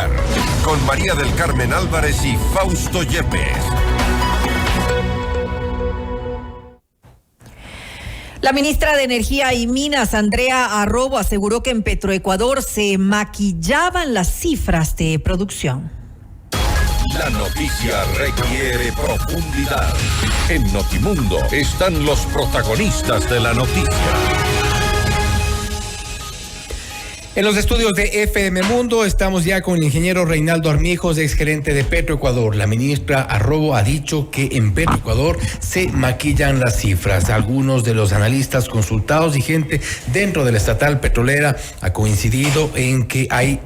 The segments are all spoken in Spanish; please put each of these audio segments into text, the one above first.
Radar, con María del Carmen Álvarez y Fausto Yepes. La ministra de Energía y Minas, Andrea Arrobo, aseguró que en Petroecuador se maquillaban las cifras de producción. La noticia requiere profundidad. En Notimundo están los protagonistas de la noticia. En los estudios de FM Mundo estamos ya con el ingeniero Reinaldo Armijos, exgerente de Petroecuador. La ministra Arrobo ha dicho que en Petroecuador se maquillan las cifras. Algunos de los analistas consultados y gente dentro de la estatal petrolera ha coincidido en que hay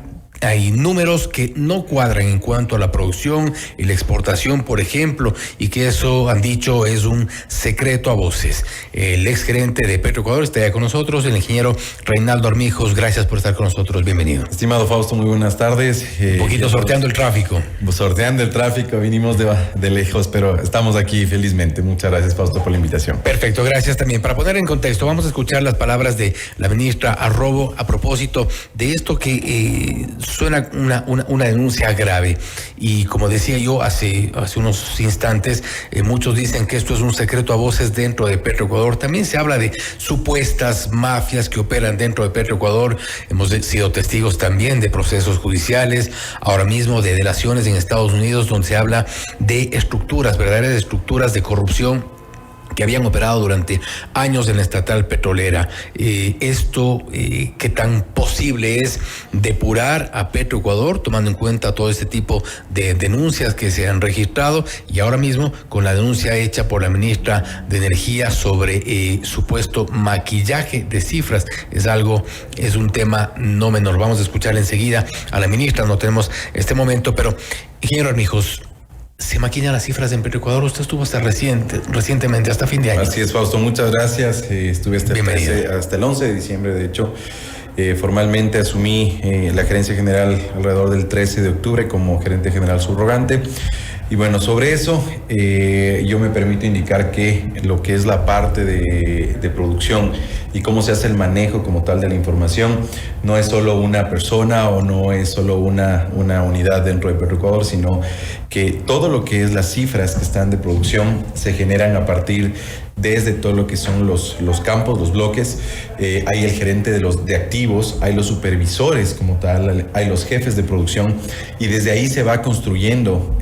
números que no cuadran en cuanto a la producción y la exportación, por ejemplo, y que eso, han dicho, es un secreto a voces. El exgerente de Petroecuador está ya con nosotros, el ingeniero Reinaldo Armijos. Gracias por estar con nosotros, bienvenido. Estimado Fausto, muy buenas tardes. Un poquito sorteando el tráfico. Sorteando el tráfico, vinimos de lejos, pero estamos aquí felizmente. Muchas gracias, Fausto, por la invitación. Perfecto, gracias también. Para poner en contexto, vamos a escuchar las palabras de la ministra Arrobo a propósito de esto que suena una denuncia grave. Y como decía yo hace unos instantes, muchos dicen que esto es un secreto a voces dentro de Petroecuador. También se habla de supuestas mafias que operan dentro de Petroecuador. Hemos sido testigos también de procesos judiciales, ahora mismo de delaciones en Estados Unidos, donde se habla de estructuras, verdaderas estructuras de corrupción que habían operado durante años en la estatal petrolera. ¿Qué tan posible es depurar a Petroecuador, tomando en cuenta todo este tipo de denuncias que se han registrado, y ahora mismo con la denuncia hecha por la ministra de Energía sobre supuesto maquillaje de cifras? Es un tema no menor. Vamos a escuchar enseguida a la ministra, no tenemos este momento, pero ingeniero Armijos, ¿se maquillan las cifras en Petroecuador? Usted estuvo recientemente, hasta fin de año. Así es, Fausto, muchas gracias. Estuve hasta el 11 de diciembre, de hecho. Formalmente asumí la gerencia general alrededor del 13 de octubre como gerente general subrogante. Y bueno, sobre eso yo me permito indicar que lo que es la parte de producción y cómo se hace el manejo como tal de la información no es solo una persona o no es solo una unidad dentro de Petroecuador, sino que todo lo que es las cifras que están de producción se generan a partir desde todo lo que son los campos, los bloques. Hay el gerente de activos, hay los supervisores como tal, hay los jefes de producción, y desde ahí se va construyendo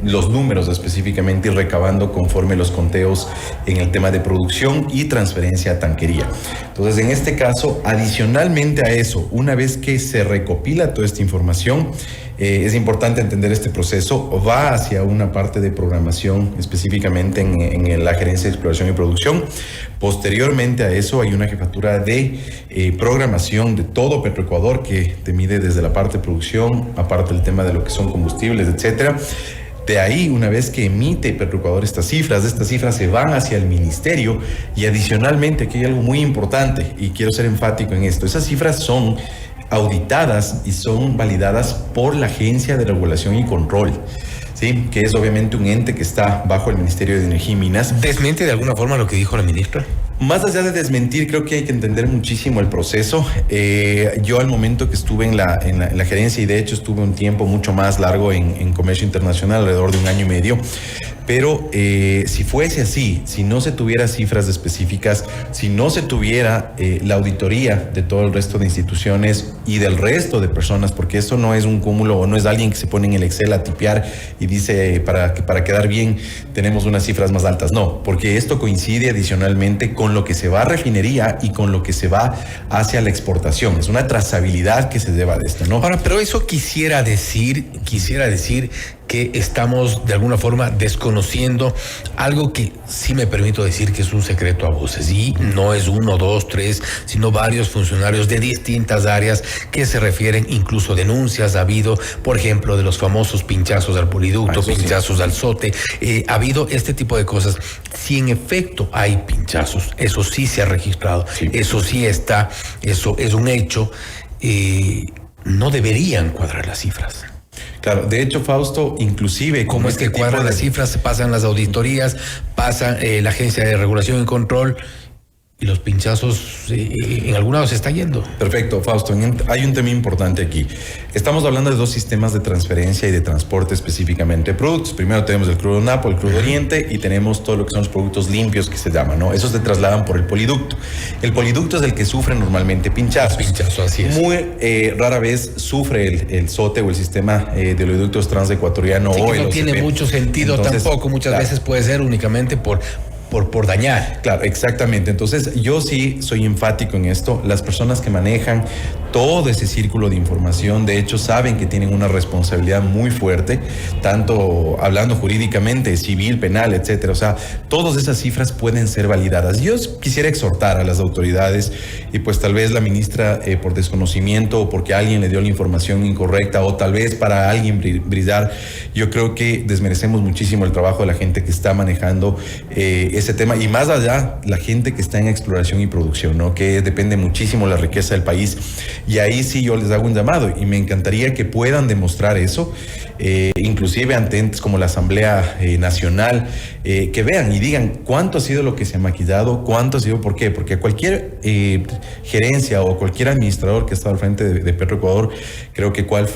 los números específicamente y recabando conforme los conteos en el tema de producción y transferencia a tanquería. Entonces, en este caso, adicionalmente a eso, una vez que se recopila toda esta información, es importante entender este proceso, va hacia una parte de programación específicamente en la gerencia de exploración y producción. Posteriormente a eso hay una jefatura de programación de todo Petroecuador que te mide desde la parte de producción, aparte del tema de lo que son combustibles, etcétera. De ahí, una vez que emite Petroecuador estas cifras se van hacia el ministerio, y adicionalmente aquí hay algo muy importante y quiero ser enfático en esto. Esas cifras son auditadas y son validadas por la Agencia de Regulación y Control, ¿sí? Que es obviamente un ente que está bajo el Ministerio de Energía y Minas. ¿Desmiente de alguna forma lo que dijo la ministra? Más allá de desmentir, creo que hay que entender muchísimo el proceso. Yo al momento que estuve en la gerencia, y de hecho estuve un tiempo mucho más largo en comercio internacional, alrededor de 1 año y medio, pero si fuese así, si no se tuviera cifras específicas, si no se tuviera la auditoría de todo el resto de instituciones y del resto de personas, porque esto no es un cúmulo o no es alguien que se pone en el Excel a tipear y dice para quedar bien tenemos unas cifras más altas, no, porque esto coincide adicionalmente con lo que se va a refinería y con lo que se va hacia la exportación. Es una trazabilidad que se lleva de esto, ¿no? Ahora, pero eso quisiera decir que estamos de alguna forma desconociendo algo que sí me permito decir que es un secreto a voces, y no es 1, 2, 3, sino varios funcionarios de distintas áreas que se refieren, incluso denuncias ha habido, por ejemplo, de los famosos pinchazos al poliducto, pinchazos al SOTE, ha habido este tipo de cosas. Si en efecto hay pinchazos, eso sí se ha registrado, eso sí está, eso es un hecho, no deberían cuadrar las cifras. Claro, de hecho, Fausto, inclusive... ¿Cómo es que cuadran las cifras? Pasan las auditorías, pasa la Agencia de Regulación y Control, y los pinchazos en algún lado se está yendo. Perfecto, Fausto. Hay un tema importante aquí. Estamos hablando de dos sistemas de transferencia y de transporte específicamente de productos. Primero tenemos el crudo Napo, el crudo Oriente, y tenemos todo lo que son los productos limpios que se llaman, ¿no? Esos se trasladan por el poliducto. El poliducto es el que sufre normalmente pinchazos. Así es. Muy rara vez sufre el SOTE o el sistema de oleoductos transecuatoriano. Sí, o que no tiene mucho sentido. Entonces, tampoco. Muchas veces puede ser únicamente por dañar. Claro, exactamente. Entonces, yo sí soy enfático en esto. Las personas que manejan todo ese círculo de información, de hecho, saben que tienen una responsabilidad muy fuerte, tanto hablando jurídicamente, civil, penal, etcétera. O sea, todas esas cifras pueden ser validadas. Yo quisiera exhortar a las autoridades, y pues tal vez la ministra por desconocimiento o porque alguien le dio la información incorrecta, o tal vez para alguien brillar, yo creo que desmerecemos muchísimo el trabajo de la gente que está manejando ese tema, y más allá, la gente que está en exploración y producción, ¿no? Que depende muchísimo la riqueza del país, y ahí sí yo les hago un llamado, y me encantaría que puedan demostrar eso, inclusive ante entes como la Asamblea Nacional, que vean y digan cuánto ha sido lo que se ha maquillado, cuánto ha sido, ¿por qué? Porque cualquier gerencia o cualquier administrador que está al frente de Petroecuador, creo que cuál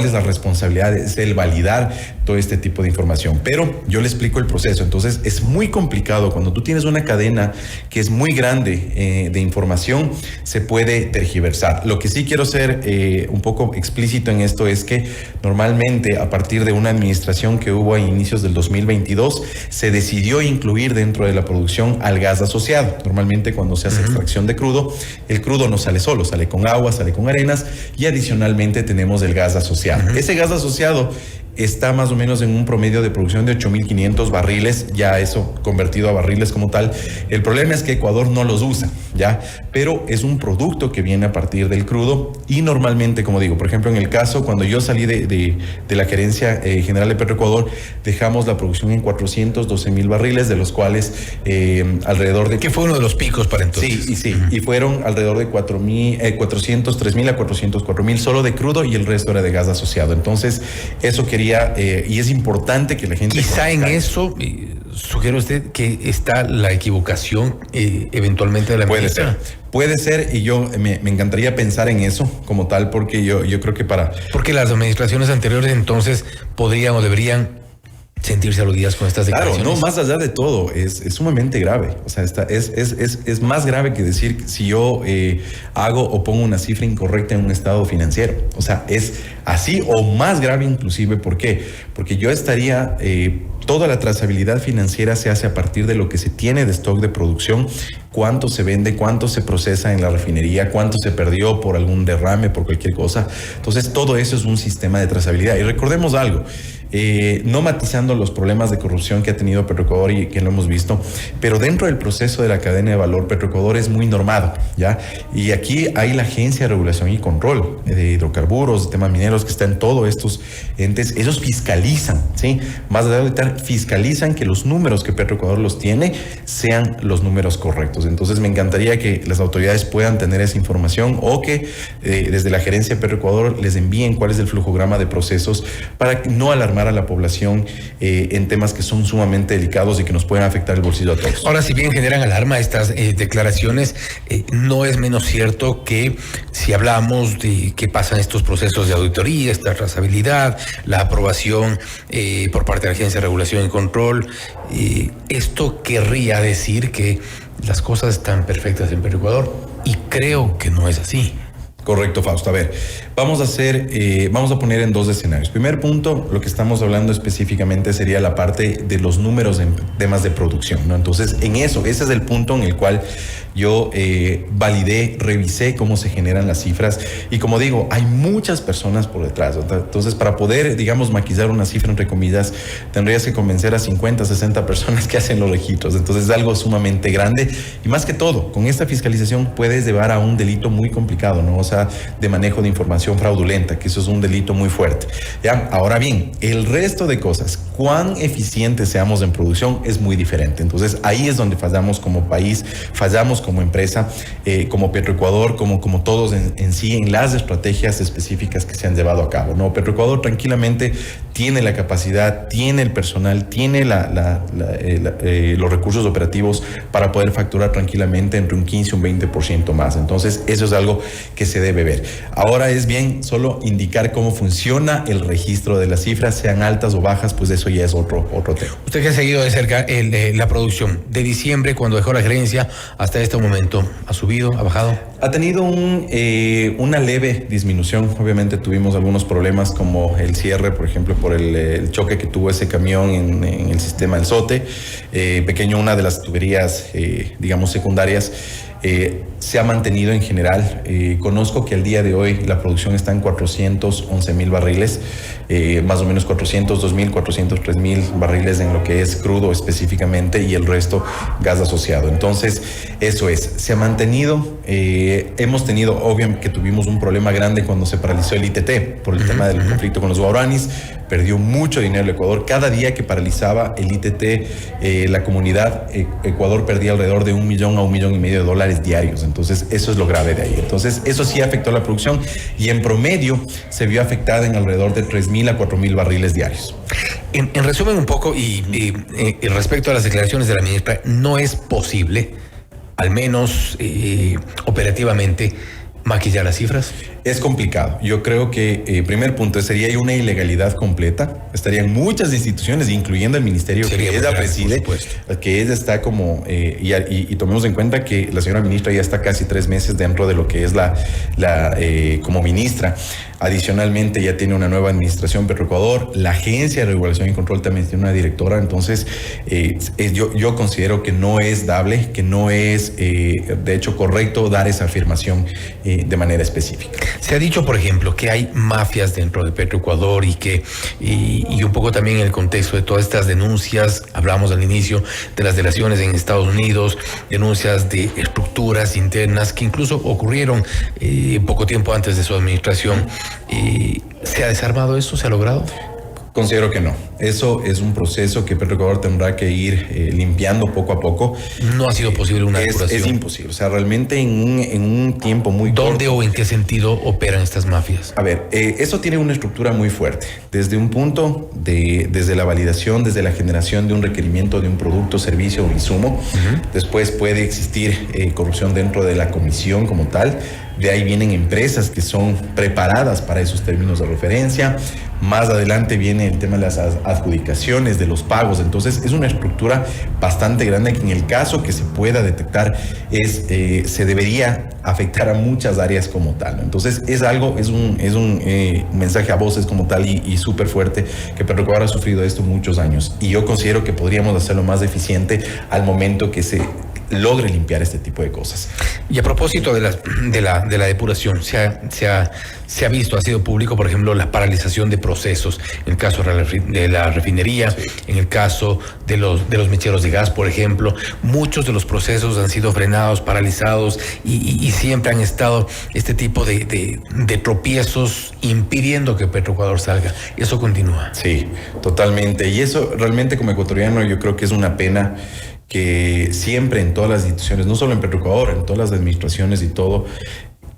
es la responsabilidad, es el validar todo este tipo de información. Pero yo le explico el proceso. Entonces es muy complicado cuando tú tienes una cadena que es muy grande de información, se puede tergiversar. Lo que sí quiero ser un poco explícito en esto es que normalmente a partir de una administración que hubo a inicios del 2022 se decidió incluir dentro de la producción al gas asociado. Normalmente cuando se hace extracción de crudo, el crudo no sale solo, sale con agua, sale con arenas, y adicionalmente tenemos el gas asociado. Ese gas asociado está más o menos en un promedio de producción de 8.500 barriles, ya eso convertido a barriles como tal. El problema es que Ecuador no los usa, ¿ya? Pero es un producto que viene a partir del crudo, y normalmente, como digo, por ejemplo, en el caso, cuando yo salí de la Gerencia General de Petroecuador, dejamos la producción en 412.000 barriles, de los cuales alrededor de... Que fue uno de los picos para entonces. Sí, y fueron alrededor de 403.000 a 404.000 solo de crudo, y el resto era de gas asociado. Entonces, eso quería, y es importante que la gente... Quizá en eso, sugiere usted que está la equivocación eventualmente de la ministra. Puede ser, y yo me encantaría pensar en eso como tal, porque yo creo que Porque las administraciones anteriores entonces podrían o deberían sentirse aludidas con estas declaraciones. Claro, no, más allá de todo, es sumamente grave. O sea, es más grave que decir si yo hago o pongo una cifra incorrecta en un estado financiero. O sea, es así o más grave inclusive. ¿Por qué? Porque yo estaría... toda la trazabilidad financiera se hace a partir de lo que se tiene de stock de producción, cuánto se vende, cuánto se procesa en la refinería, cuánto se perdió por algún derrame, por cualquier cosa. Entonces, todo eso es un sistema de trazabilidad. Y recordemos algo, no matizando los problemas de corrupción que ha tenido Petroecuador y que lo hemos visto, pero dentro del proceso de la cadena de valor, Petroecuador es muy normado, ¿ya? Y aquí hay la Agencia de Regulación y Control de Hidrocarburos, de temas mineros, que está en todos estos entes. Ellos fiscalizan, ¿sí? Más allá de fiscalizan que los números que Petroecuador los tiene sean los números correctos. Entonces, me encantaría que las autoridades puedan tener esa información, o que desde la gerencia de Petroecuador les envíen cuál es el flujograma de procesos para no alarmar a la población en temas que son sumamente delicados y que nos pueden afectar el bolsillo a todos. Ahora, si bien generan alarma estas declaraciones, no es menos cierto que si hablamos de qué pasan estos procesos de auditoría, esta trazabilidad, la aprobación por parte de la Agencia de Regulación y Control, esto querría decir que las cosas están perfectas en Petroecuador, y creo que no es así. Correcto, Fausto. A ver, vamos a poner en dos escenarios. Primer punto, lo que estamos hablando específicamente sería la parte de los números en temas de producción, ¿no? Entonces, ese es el punto en el cual yo validé, revisé cómo se generan las cifras, y como digo, hay muchas personas por detrás. Entonces, para poder, digamos, maquillar una cifra, entre comillas, tendrías que convencer a 50, 60 personas que hacen los registros. Entonces, es algo sumamente grande, y más que todo, con esta fiscalización puedes llevar a un delito muy complicado, ¿no? O sea, de manejo de información información fraudulenta, que eso es un delito muy fuerte. ¿Ya? Ahora bien, el resto de cosas, cuán eficientes seamos en producción es muy diferente. Entonces ahí es donde fallamos como país, fallamos como empresa, como Petroecuador, como todos en sí, en las estrategias específicas que se han llevado a cabo, ¿no? Petroecuador tranquilamente tiene la capacidad, tiene el personal, tiene los recursos operativos para poder facturar tranquilamente entre un 15 y un 20% más. Entonces eso es algo que se debe ver. Ahora es bien solo indicar cómo funciona el registro de las cifras, sean altas o bajas, pues eso ya es otro tema. Usted que ha seguido de cerca la producción de diciembre, cuando dejó la gerencia, hasta este momento, ¿ha subido, ha bajado? Ha tenido una leve disminución. Obviamente tuvimos algunos problemas como el cierre, por ejemplo, por el choque que tuvo ese camión en el sistema del SOTE. Pequeño, una de las tuberías, digamos, secundarias. Se ha mantenido en general. Conozco que al día de hoy la producción está en 411,000 barriles, más o menos 402,000, 403,000 barriles en lo que es crudo específicamente, y el resto gas asociado. Entonces, eso es, se ha mantenido. Hemos tenido, obviamente, que tuvimos un problema grande cuando se paralizó el ITT por el tema del conflicto con los guaraníes. Perdió mucho dinero el Ecuador. Cada día que paralizaba el ITT, la comunidad, Ecuador perdía alrededor de 1 millón a 1,5 millones de dólares diarios. Entonces, eso es lo grave de ahí. Entonces, eso sí afectó la producción, y en promedio se vio afectada en alrededor de 3,000 a 4,000 barriles diarios. En resumen un poco, y respecto a las declaraciones de la ministra, no es posible, al menos operativamente, maquillar las cifras. Es complicado. Yo creo que, primer punto, sería una ilegalidad completa. Estarían muchas instituciones, incluyendo el ministerio que ella preside, que ella está como, y tomemos en cuenta que la señora ministra ya está casi 3 meses dentro de lo que es como ministra. Adicionalmente, ya tiene una nueva administración, Petroecuador. La Agencia de Regulación y Control también tiene una directora. Entonces, yo considero que no es dable, que no es, de hecho, correcto dar esa afirmación de manera específica. Se ha dicho, por ejemplo, que hay mafias dentro de Petroecuador, y un poco también en el contexto de todas estas denuncias, hablamos al inicio de las delaciones en Estados Unidos, denuncias de estructuras internas que incluso ocurrieron poco tiempo antes de su administración. ¿Se ha desarmado esto? ¿Se ha logrado? Considero que no. Eso es un proceso que Petroecuador tendrá que ir limpiando poco a poco. No ha sido posible una depuración. Es imposible. O sea, realmente en un tiempo muy corto. ¿Dónde o en qué sentido operan estas mafias? A ver, eso tiene una estructura muy fuerte. Desde un punto, desde la validación, desde la generación de un requerimiento de un producto, servicio o insumo. Después puede existir corrupción dentro de la comisión como tal. De ahí vienen empresas que son preparadas para esos términos de referencia. Más adelante viene el tema de las adjudicaciones, de los pagos. Entonces, es una estructura bastante grande que, en el caso que se pueda detectar, se debería afectar a muchas áreas como tal. Entonces, es un mensaje a voces como tal, y súper fuerte, que Petroecuador ha sufrido esto muchos años. Y yo considero que podríamos hacerlo más eficiente al momento que se logre limpiar este tipo de cosas. Y a propósito de la depuración, se ha visto, ha sido público, por ejemplo, la paralización de procesos, en el caso de la refinería, sí. En el caso de los mecheros de gas, por ejemplo. Muchos de los procesos han sido frenados, paralizados, y siempre han estado este tipo de tropiezos impidiendo que Petroecuador salga. Y eso continúa. Sí, totalmente. Y eso realmente, como ecuatoriano, yo creo que es una pena que siempre en todas las instituciones, no solo en Petroecuador, en todas las administraciones y todo,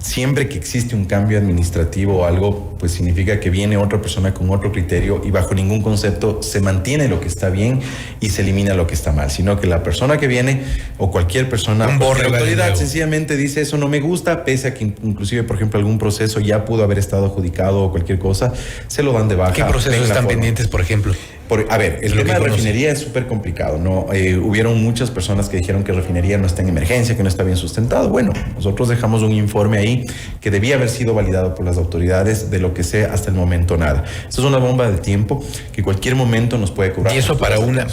siempre que existe un cambio administrativo o algo, pues significa que viene otra persona con otro criterio, y bajo ningún concepto se mantiene lo que está bien y se elimina lo que está mal, sino que la persona que viene, o cualquier persona, la autoridad sencillamente dice: eso no me gusta, pese a que inclusive, por ejemplo, algún proceso ya pudo haber estado adjudicado o cualquier cosa, se lo dan de baja. ¿Qué procesos están pendientes, por ejemplo? A ver, el tema de refinería es súper complicado, ¿no? Hubieron muchas personas que dijeron que refinería no está en emergencia, que no está bien sustentado. Bueno, nosotros dejamos un informe ahí que debía haber sido validado por las autoridades. De lo que sé, hasta el momento nada. Esto es una bomba del tiempo que cualquier momento nos puede curar. ¿Y eso para una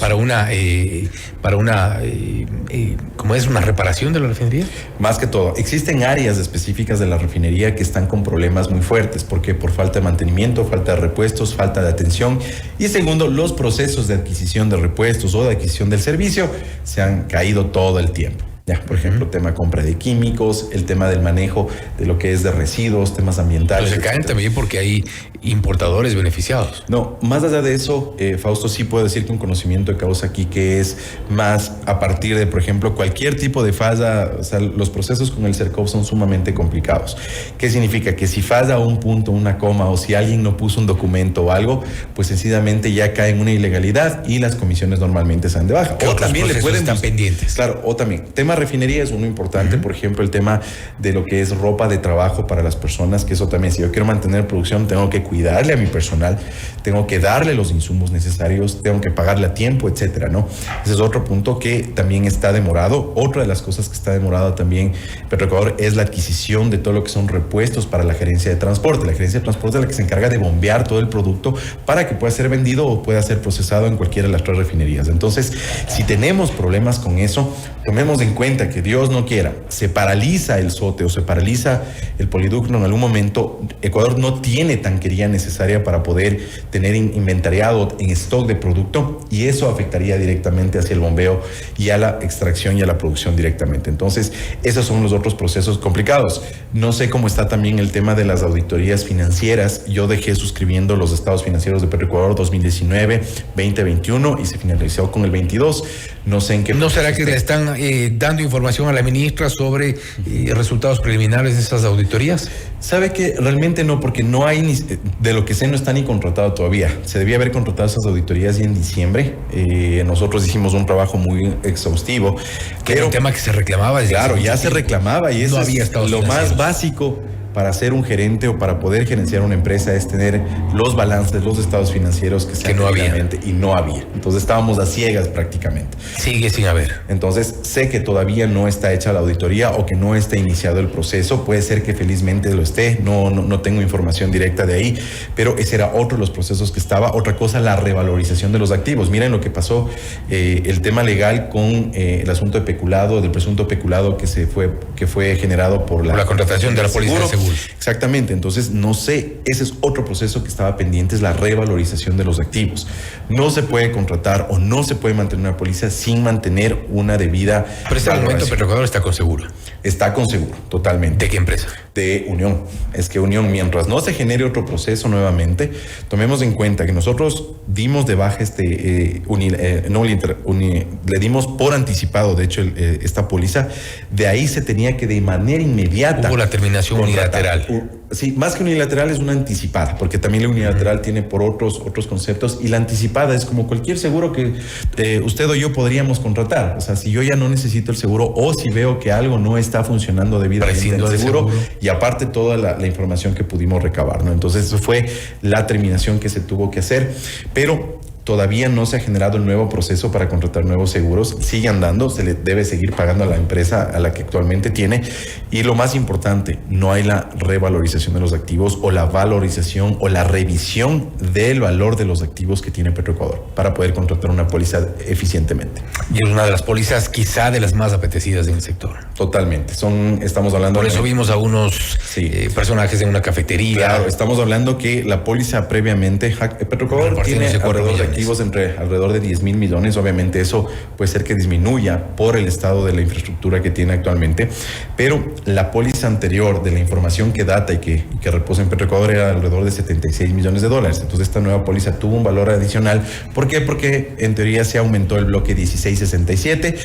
¿cómo es? ¿Una reparación de la refinería? Más que todo, existen áreas específicas de la refinería que están con problemas muy fuertes, porque por falta de mantenimiento, falta de repuestos, falta de atención, y segundo, los procesos de adquisición de repuestos o de adquisición del servicio se han caído todo el tiempo. Ya, por ejemplo, tema compra de químicos, el tema del manejo de lo que es de residuos, temas ambientales. Pero se caen también porque hay importadores beneficiados. No, más allá de eso, Fausto, sí puedo decir que un conocimiento de causa aquí que es más a partir de, por ejemplo, cualquier tipo de falla. O sea, los procesos con el CERCOP son sumamente complicados. ¿Qué significa? Que si falla un punto, una coma, o si alguien no puso un documento o algo, pues sencillamente ya cae en una ilegalidad y las comisiones normalmente se dan de baja. O también le pueden estar pendientes. Claro, o también tema refinería es uno importante. Por ejemplo, el tema de lo que es ropa de trabajo para las personas, que eso también, si yo quiero mantener producción, tengo que cuidarle a mi personal, tengo que darle los insumos necesarios, tengo que pagarle a tiempo, etcétera, ¿no? Ese es otro punto que también está demorado. Otra de las cosas que está demorado también Petroecuador es la adquisición de todo lo que son repuestos para la gerencia de transporte. La gerencia de transporte es la que se encarga de bombear todo el producto para que pueda ser vendido o pueda ser procesado en cualquiera de las 3 refinerías. Entonces, si tenemos problemas con eso, tomemos en cuenta que Dios no quiera, se paraliza el SOTE o se paraliza el poliducto en algún momento, Ecuador no tiene tanquería necesaria para poder tener inventariado en stock de producto, y eso afectaría directamente hacia el bombeo y a la extracción y a la producción directamente. Entonces, esos son los otros procesos complicados. No sé cómo está también el tema de las auditorías financieras. Yo dejé suscribiendo los estados financieros de Petroecuador 2019, 2021 y se finalizó con el 22. No sé en qué... ¿No será que le están dando información a la ministra sobre resultados preliminares de esas auditorías? Sabe que realmente no, porque no hay ni, de lo que sé, no está ni contratado todavía. Se debía haber contratado esas auditorías ya en diciembre. Nosotros hicimos un trabajo muy exhaustivo. Que era un tema que se reclamaba. Claro, ya se reclamaba, y eso no había es lo más básico para ser un gerente o para poder gerenciar una empresa, es tener los balances, los estados financieros que no había. Y no había. Entonces estábamos a ciegas prácticamente. Sigue sin haber. Entonces sé que todavía no está hecha la auditoría o que no está iniciado el proceso. Puede ser que felizmente lo esté. No tengo información directa de ahí, pero ese era otro de los procesos que estaba. Otra cosa, la revalorización de los activos. Miren lo que pasó, el tema legal con el asunto de peculado, del presunto peculado que fue generado por la contratación de la póliza de seguro. Exactamente, entonces no sé, ese es otro proceso que estaba pendiente, es la revalorización de los activos. No se puede contratar o no se puede mantener una póliza sin mantener una debida Pero este momento Petroecuador está con seguro. Está con seguro, totalmente. ¿De qué empresa? De Unión. Es que Unión, mientras no se genere otro proceso nuevamente, tomemos en cuenta que nosotros dimos de baja le dimos por anticipado, de hecho, esta póliza. De ahí se tenía que de manera inmediata... Hubo la terminación unilateral. Sí, más que unilateral es una anticipada, porque también la unilateral tiene por otros conceptos, y la anticipada es como cualquier seguro que usted o yo podríamos contratar. O sea, si yo ya no necesito el seguro o si veo que algo no está funcionando debidamente el seguro, y aparte toda la información que pudimos recabar, ¿no? Entonces, eso fue la terminación que se tuvo que hacer, pero todavía no se ha generado el nuevo proceso para contratar nuevos seguros. Sigue andando, se le debe seguir pagando a la empresa a la que actualmente tiene. Y lo más importante, no hay la revalorización de los activos o la valorización o la revisión del valor de los activos que tiene Petroecuador para poder contratar una póliza eficientemente. Y es una de las pólizas quizá de las más apetecidas en el sector. Totalmente. Estamos hablando... Por eso vimos a unos personajes en una cafetería. Claro, estamos hablando que la póliza previamente... Petroecuador tiene alrededor de 10 mil millones. Obviamente eso puede ser que disminuya por el estado de la infraestructura que tiene actualmente, pero la póliza anterior, de la información que data y que reposa en Petroecuador, era alrededor de 76 millones de dólares. Entonces esta nueva póliza tuvo un valor adicional. ¿Por qué? Porque en teoría se aumentó el bloque 1667,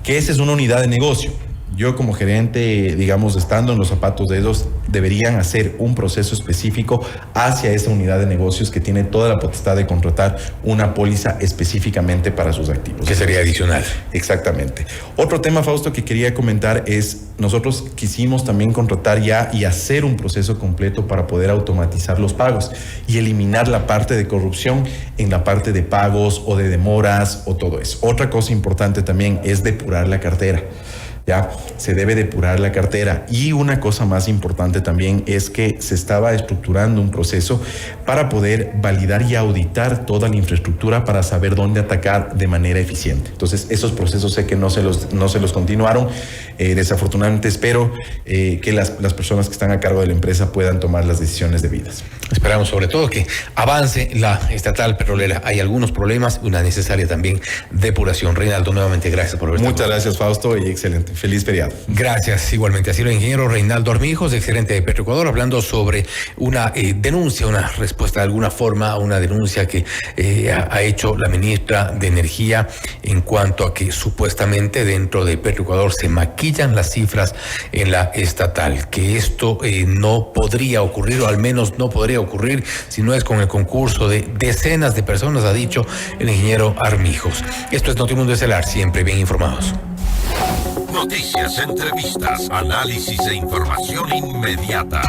que esa es una unidad de negocio. Yo como gerente, digamos, estando en los zapatos de ellos, deberían hacer un proceso específico hacia esa unidad de negocios que tiene toda la potestad de contratar una póliza específicamente para sus activos. Que sería adicional. Exactamente. Otro tema, Fausto, que quería comentar es, nosotros quisimos también contratar ya y hacer un proceso completo para poder automatizar los pagos y eliminar la parte de corrupción en la parte de pagos o de demoras o todo eso. Otra cosa importante también es depurar la cartera. Ya se debe depurar la cartera. Y una cosa más importante también es que se estaba estructurando un proceso para poder validar y auditar toda la infraestructura para saber dónde atacar de manera eficiente. Entonces, esos procesos sé que no se los continuaron. Desafortunadamente, espero que las personas que están a cargo de la empresa puedan tomar las decisiones debidas. Esperamos sobre todo que avance la estatal petrolera. Hay algunos problemas, una necesaria también depuración. Reinaldo, nuevamente gracias por haber estado. Muchas gracias, Fausto, y excelente. feliz feriado. Gracias, igualmente. Así lo ingeniero Reinaldo Armijos, exgerente de Petroecuador, hablando sobre una denuncia, una respuesta de alguna forma a una denuncia que ha hecho la ministra de Energía en cuanto a que supuestamente dentro de Petroecuador se maquillan las cifras en la estatal, que esto no podría ocurrir, o al menos no podría ocurrir si no es con el concurso de decenas de personas, ha dicho el ingeniero Armijos. Esto es Notimundo Estelar, siempre bien informados. Noticias, entrevistas, análisis e información inmediata.